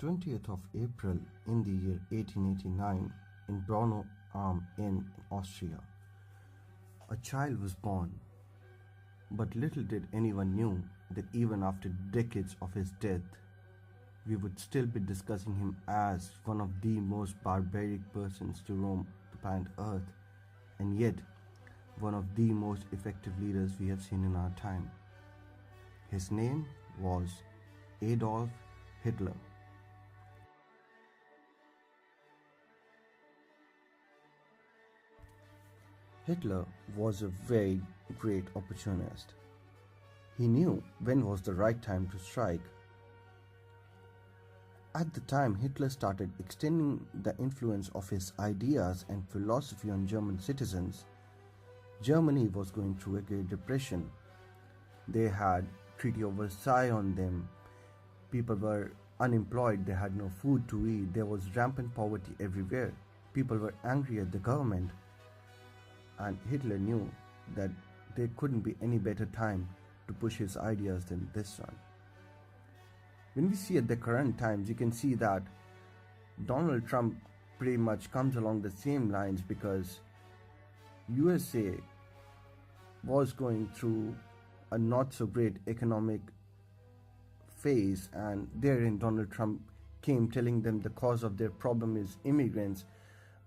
20th of April in the year 1889 in Braunau am Inn, Austria. A child was born, but little did anyone knew that even after decades of his death, we would still be discussing him as one of the most barbaric persons to roam the planet Earth, and yet one of the most effective leaders we have seen in our time. His name was Adolf Hitler. Hitler was a very great opportunist. He knew when was the right time to strike. At the time Hitler started extending the influence of his ideas and philosophy on German citizens, Germany was going through a Great Depression. They had Treaty of Versailles on them. People were unemployed, they had no food to eat, there was rampant poverty everywhere. People were angry at the government, and Hitler knew that there couldn't be any better time to push his ideas than this one. When we see at the current times, you can see that Donald Trump pretty much comes along the same lines, because USA was going through a not so great economic phase, and therein Donald Trump came telling them the cause of their problem is immigrants,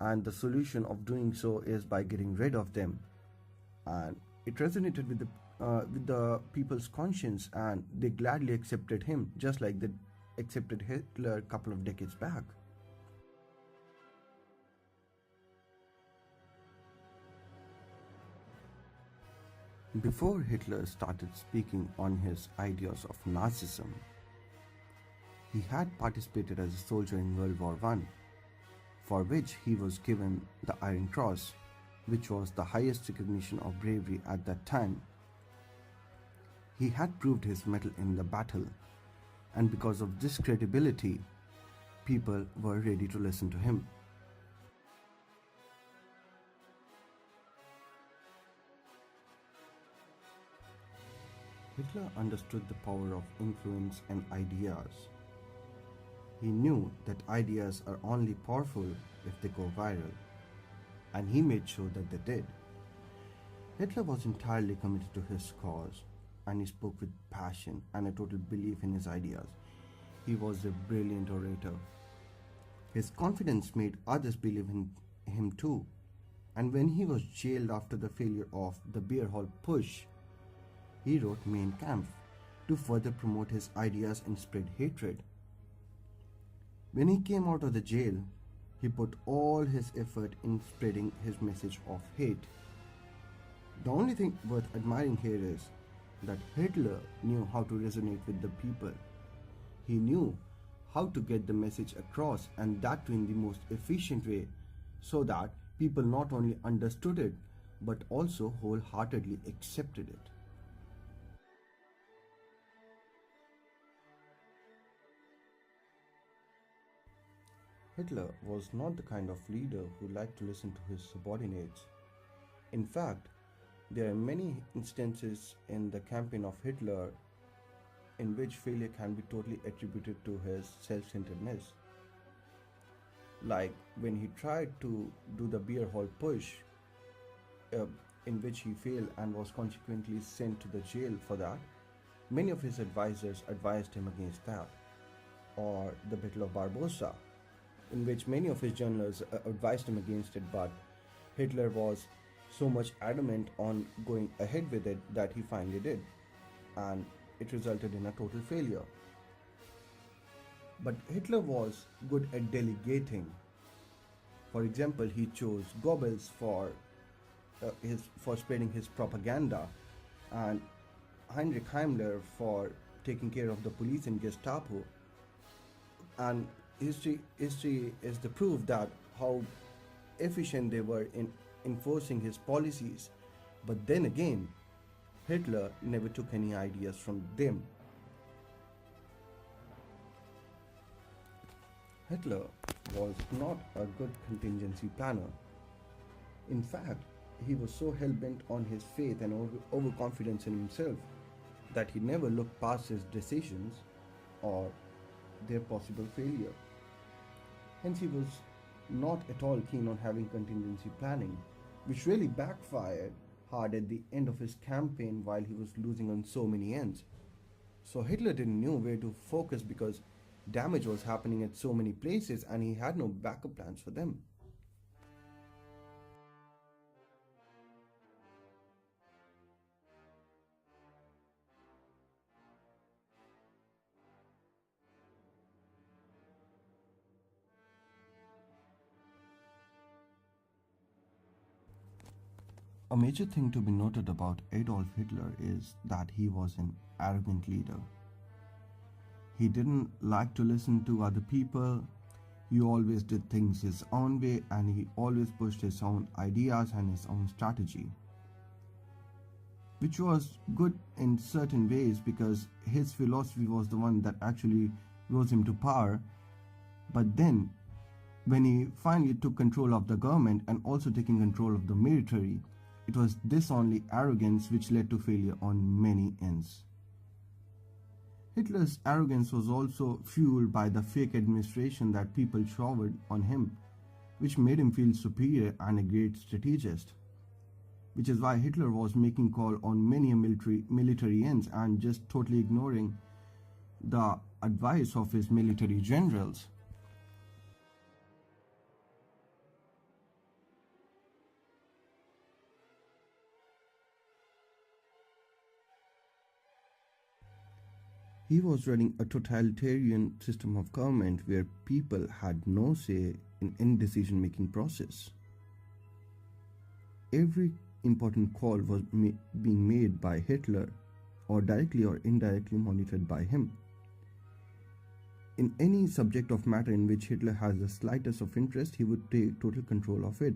and the solution of doing so is by getting rid of them. And it resonated with the people's conscience, and they gladly accepted him, just like they accepted Hitler a couple of decades back. Before Hitler started speaking on his ideas of Nazism, he had participated as a soldier in World War I, for which he was given the Iron Cross, which was the highest recognition of bravery at that time. He had proved his mettle in the battle, and because of this credibility, people were ready to listen to him. Hitler understood the power of influence and ideas. He knew that ideas are only powerful if they go viral, and he made sure that they did. Hitler was entirely committed to his cause, and he spoke with passion and a total belief in his ideas. He was a brilliant orator. His confidence made others believe in him too, and when he was jailed after the failure of the Beer Hall Push, he wrote Mein Kampf to further promote his ideas and spread hatred. When he came out of the jail, he put all his effort in spreading his message of hate. The only thing worth admiring here is that Hitler knew how to resonate with the people. He knew how to get the message across, and that too in the most efficient way, so that people not only understood it but also wholeheartedly accepted it. Hitler was not the kind of leader who liked to listen to his subordinates. In fact, there are many instances in the campaign of Hitler in which failure can be totally attributed to his self-centeredness. Like when he tried to do the Beer Hall Push, in which he failed and was consequently sent to the jail for that, many of his advisors advised him against that. Or the Battle of Barbarossa, in which many of his generals advised him against it, but Hitler was so much adamant on going ahead with it that he finally did, and it resulted in a total failure. But Hitler was good at delegating. For example, he chose Goebbels for spreading his propaganda, and Heinrich Himmler for taking care of the police and Gestapo. And history is the proof that how efficient they were in enforcing his policies. But then again, Hitler never took any ideas from them. Hitler was not a good contingency planner. In fact, he was so hell-bent on his faith and overconfidence in himself that he never looked past his decisions or their possible failure. Hence, he was not at all keen on having contingency planning, which really backfired hard at the end of his campaign while he was losing on so many ends. So Hitler didn't know where to focus because damage was happening at so many places and he had no backup plans for them. A major thing to be noted about Adolf Hitler is that he was an arrogant leader. He didn't like to listen to other people. He always did things his own way and he always pushed his own ideas and his own strategy. Which was good in certain ways because his philosophy was the one that actually rose him to power. But then, when he finally took control of the government and also taking control of the military, it was this only arrogance which led to failure on many ends. Hitler's arrogance was also fueled by the fake administration that people showered on him, which made him feel superior and a great strategist. Which is why Hitler was making call on many military ends and just totally ignoring the advice of his military generals. He was running a totalitarian system of government where people had no say in any decision making process. Every important call was being made by Hitler or directly or indirectly monitored by him. In any subject of matter in which Hitler has the slightest of interest, he would take total control of it.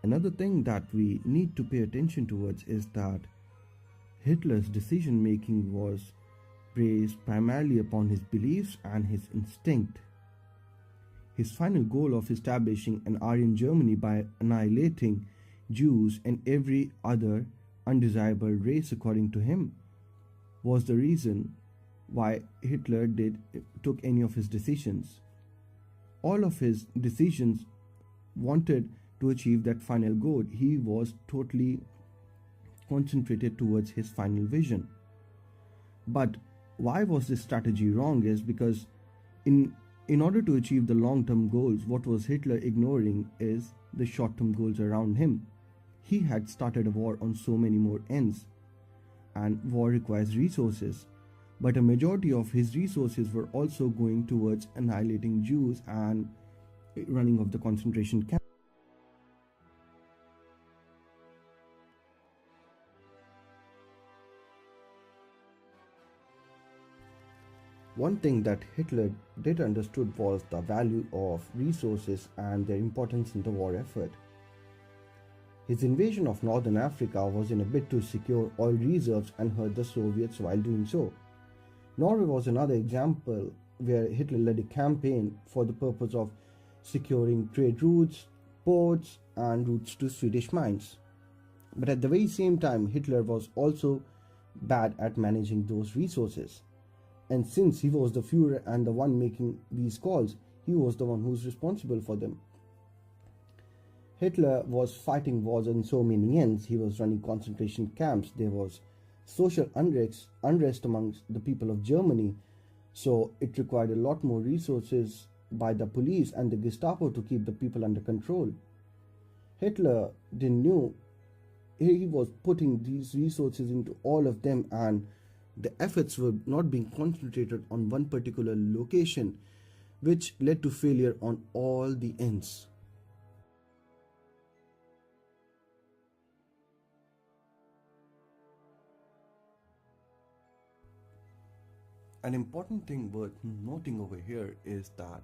Another thing that we need to pay attention towards is that Hitler's decision making was based primarily upon his beliefs and his instinct. His final goal of establishing an Aryan Germany by annihilating Jews and every other undesirable race according to him was the reason why Hitler took any of his decisions. All of his decisions wanted to achieve that final goal. He was totally concentrated towards his final vision. But why was this strategy wrong is because in order to achieve the long-term goals, what was Hitler ignoring is the short-term goals around him. He had started a war on so many more ends, and war requires resources. But a majority of his resources were also going towards annihilating Jews and running of the concentration camps. One thing that Hitler did understood was the value of resources and their importance in the war effort. His invasion of Northern Africa was in a bid to secure oil reserves and hurt the Soviets while doing so. Norway was another example where Hitler led a campaign for the purpose of securing trade routes, ports, and routes to Swedish mines. But at the very same time, Hitler was also bad at managing those resources. And since he was the Führer and the one making these calls, he was the one who's responsible for them. Hitler was fighting wars on so many ends. He was running concentration camps. There was social unrest amongst the people of Germany. So it required a lot more resources by the police and the Gestapo to keep the people under control. Hitler didn't know he was putting these resources into all of them, and the efforts were not being concentrated on one particular location, which led to failure on all the ends. An important thing worth noting over here is that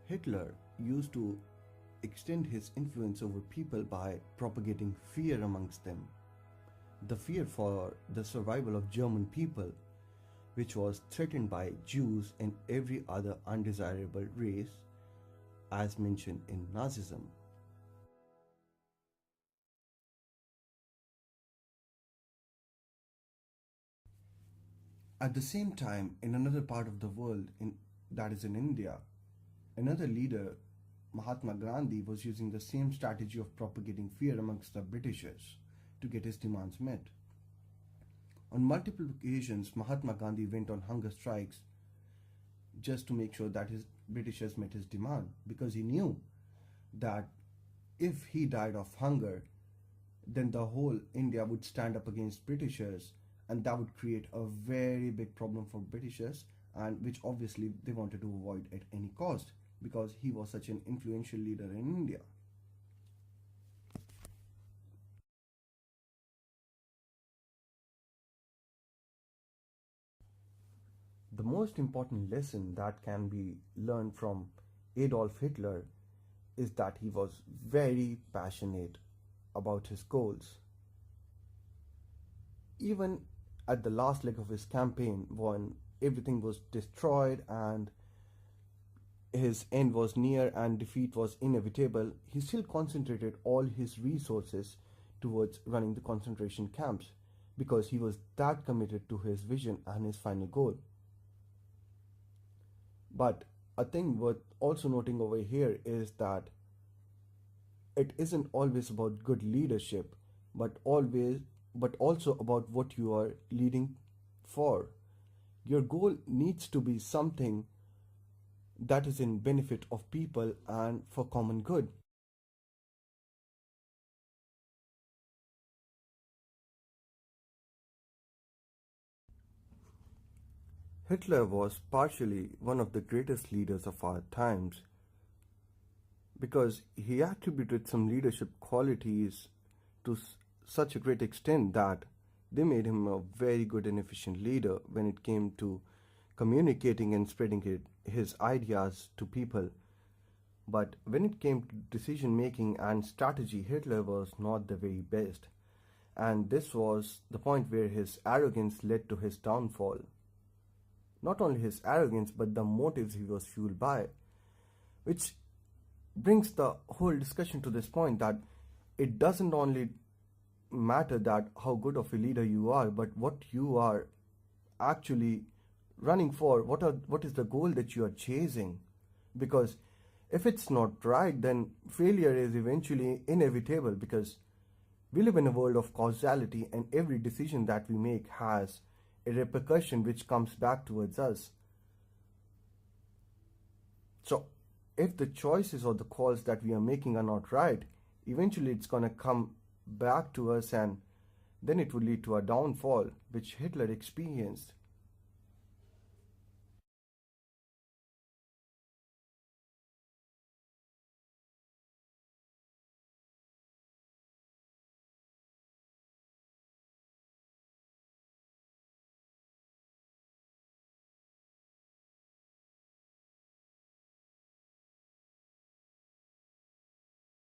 Hitler used to extend his influence over people by propagating fear amongst them. The fear for the survival of German people, which was threatened by Jews and every other undesirable race, as mentioned in Nazism. At the same time, in another part of the world, that is in India, another leader, Mahatma Gandhi, was using the same strategy of propagating fear amongst the Britishers to get his demands met. On multiple occasions, Mahatma Gandhi went on hunger strikes just to make sure that his Britishers met his demand, because he knew that if he died of hunger, then the whole India would stand up against Britishers, and that would create a very big problem for Britishers, and which obviously they wanted to avoid at any cost because he was such an influential leader in India. The most important lesson that can be learned from Adolf Hitler is that he was very passionate about his goals. Even at the last leg of his campaign, when everything was destroyed and his end was near and defeat was inevitable, he still concentrated all his resources towards running the concentration camps because he was that committed to his vision and his final goal. But a thing worth also noting over here is that it isn't always about good leadership, but also about what you are leading for. Your goal needs to be something that is in benefit of people and for common good. Hitler was partially one of the greatest leaders of our times because he attributed some leadership qualities to such a great extent that they made him a very good and efficient leader when it came to communicating and spreading his ideas to people. But when it came to decision making and strategy, Hitler was not the very best. And this was the point where his arrogance led to his downfall. Not only his arrogance, but the motives he was fueled by, which brings the whole discussion to this point that it doesn't only matter that how good of a leader you are, but what you are actually running for. What is the goal that you are chasing? Because if it's not right, then failure is eventually inevitable, because we live in a world of causality and every decision that we make has a repercussion which comes back towards us. So if the choices or the calls that we are making are not right, eventually it's going to come back to us, and then it will lead to a downfall, which Hitler experienced.